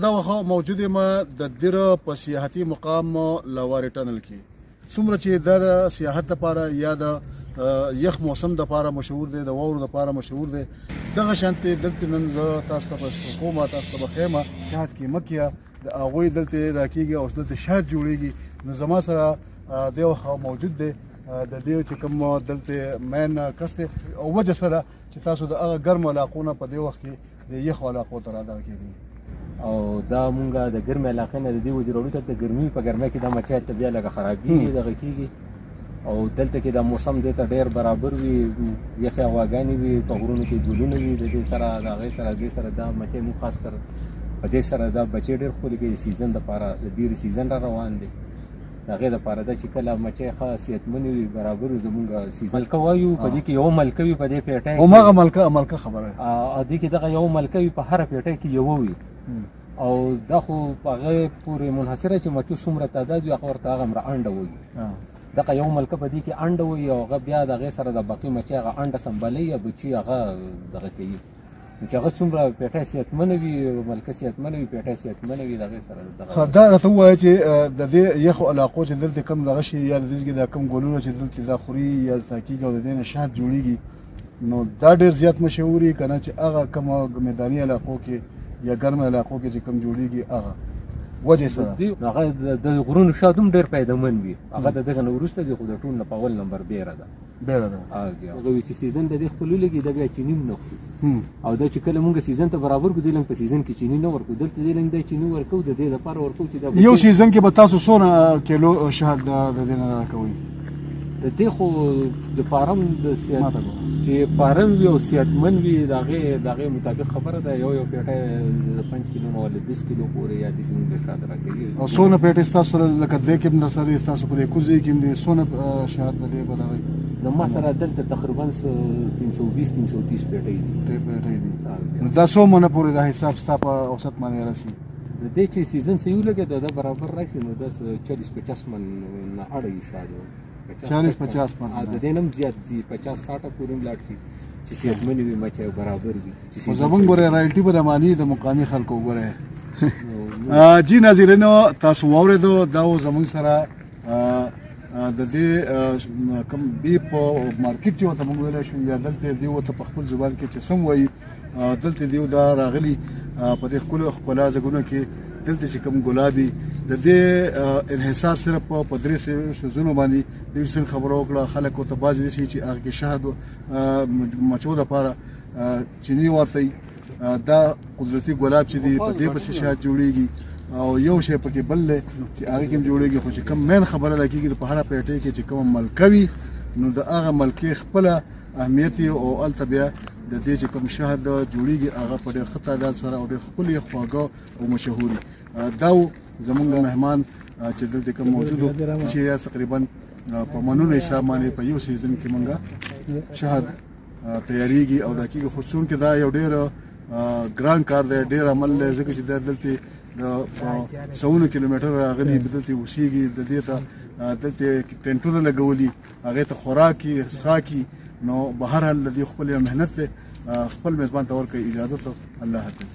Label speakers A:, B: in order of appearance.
A: دا وخت موجود یم د دره په سیاحتي مقام لوارې ټنل کې. څومره چې د سیاحت لپاره یا د یخ موسم لپاره مشهور دی، د واورو لپاره مشهور دی، دغه شانتې دلته نن زه تاسو ته کومه تاسو ته بخیمه شهد کې مکیه د هغوی دلته دا کېږي او دلته شهد جوړېږي. نو زما سره دی وخت موجود دی د دې چې کوم دلته مین کس دی او وجه سره چې تاسو د هغه ګرمو علاقو نه په دې وخت کې د یخو علاقو ته رادغه کېږي.
B: او دا مونږه د ګرمې علاقې نه د دې وجې راوړو ته د ګرمي په ګرمۍ کې دا مچۍ ته بیا لږه خرابېږي دغه کېږي او دلته کې د موسم دې ته ډېر برابر وي، یخې هواګانې وي، په غرونو کې ګلونه وي، د دې سره د هغې سره دې سره دا مچۍ مونږ خاص کر په دې سره دا بچې ډېر ښکلي کوي. د سیزن دپاره د بیرې سیزن را روان دی، د هغې دپاره ده چې کله مچۍ ښه صحتمنې وي برابر وي زمونږ سیزن ملکه وایو په دې کې یوه ملکه وي په دې پیټۍ کې
A: هماغه ملکه خبره
B: دې کې دغه یوه ملکه وي په هره پیټۍ کې یوه وي او دا خو په هغې پورې منحصره چې مچو څومره تعداد وي هغه ورته هغه مره انډه وایي. دغه یو ملکه په دې کې انډه وایي او هغه بیا د هغې سره د باقي مچۍ هغه انډه سنبالوي یا بچي هغه دغه کوي. چې هغه څومره پیټۍ صحتمنه وي، ملکه صحتمنه وي، پیټۍ صحتمنه وي، د هغې سره دغه
A: دا راته ووایه چې د دې یخو علاقو چې دلته کم دغه شي یا د دې کې دا کم ګلونه چې دلته دا خوري یا زده کېږي او د دې نه شهد جوړېږي، نو دا ډېر زیات مشهور وي که نه چې هغه کومه میداني علاقو کې یا ګرمه علاقو کې چې کم جوړېږي هغه وجه سره
B: هغه د غرونو شاید هم ډېر پیدامن وي. هغه د دغه نه وروسته دی خو د ټول نه په اول نمبر بیره ده هغه وي چې سیزن د دې خپل لګي د بیا چینی نه خوري او دا چې کله مونږ سیزن ته برابر کو دی لنګ په سیزن کې چینی نه ورکو، دلته دی لنګ د چینی ورکو د دې لپاره ورکو چې دا
A: یو سیزن کې به تاسو څونه کیلو شهد د دې نه کوئ؟
B: د دې خو د فارم د سیاحت چې فارم وي او صحتمن وي د هغې مطابق خبره ده یو پیټۍ د 5 کیلو نه ولې 10 کیلو پورې یا داسې مونږ شهد راکوي.
A: او څونه پیټۍ ستاسو سره لکه دې کې هم درسره ستاسو په دې کوزې کې هم دې څونه شهد د دې به دغه
B: د ما سره دلته تقریبا 320-330 پیټۍ
A: دي. نو دا څو منه پورې دا حساب ستا په اوسط باندې رسي؟
B: د دې چې سیزن څه یو لګي دا برابر راشي نو دا 40-50 من نه اړه حساب
A: 40-50 من
B: د دې نم زیات دي 50-60 پورې ملاټ شي چې صحتمن وي مچۍ برابر وي.
A: خو زمونږ ګوره رایلټي به رماني د مقامي خلکو ګوره. جی ناظرینو تاسو واورېدو دا زمونږ سره د دې کوم بیف مارکیټ چې ورته موږ ویلی شو یا دلته دی ورته په خپل زبان کې چې سم وایي دلته دی دا راغلي په دې ښکلو ښکلا ځایونو کې دلته چې کوم ګلابي د دې انحصار صرف په درې سیزونو باندې د ویسن خبره وکړه. خلک ورته بعضې داسې چې هغه کې شهد مچو دپاره چیني ورته دا قدرتي ګلاب چې دی په دې پسې شهد جوړېږي او یو شی پکې بل دی چې هغې کې هم جوړېږي. خو چې کوم مین خبره ده کېږي په هره پیټۍ کې چې کومه ملکه وي نو د هغه ملکې خپله اهمیت او هلته بیا د دې چې کوم شهد جوړېږي هغه په ډېر ښه تعداد سره او ډېر ښکلي خواږه او مشهور وي. دا زمونږ مهمان چې دلته کوم موجود و چې تقریبا په منونو حساب باندې په یو سیزن کې مونږه شهد تیاریږي او دا کېږي. خو چونکې دا یو ډېر ګران کار دی، ډېر عمل دی، ځکه چې دا دلته د سوونو کیلومتر راغلي دلته اوسېږي، د دې ته دلته ټینټونه لګولي، هغې ته خوراکي څښاکي. نو بهرحال د دې خپل محنت دی، خپل میزبان ته ورکوي. اجازه ته الله حافظ.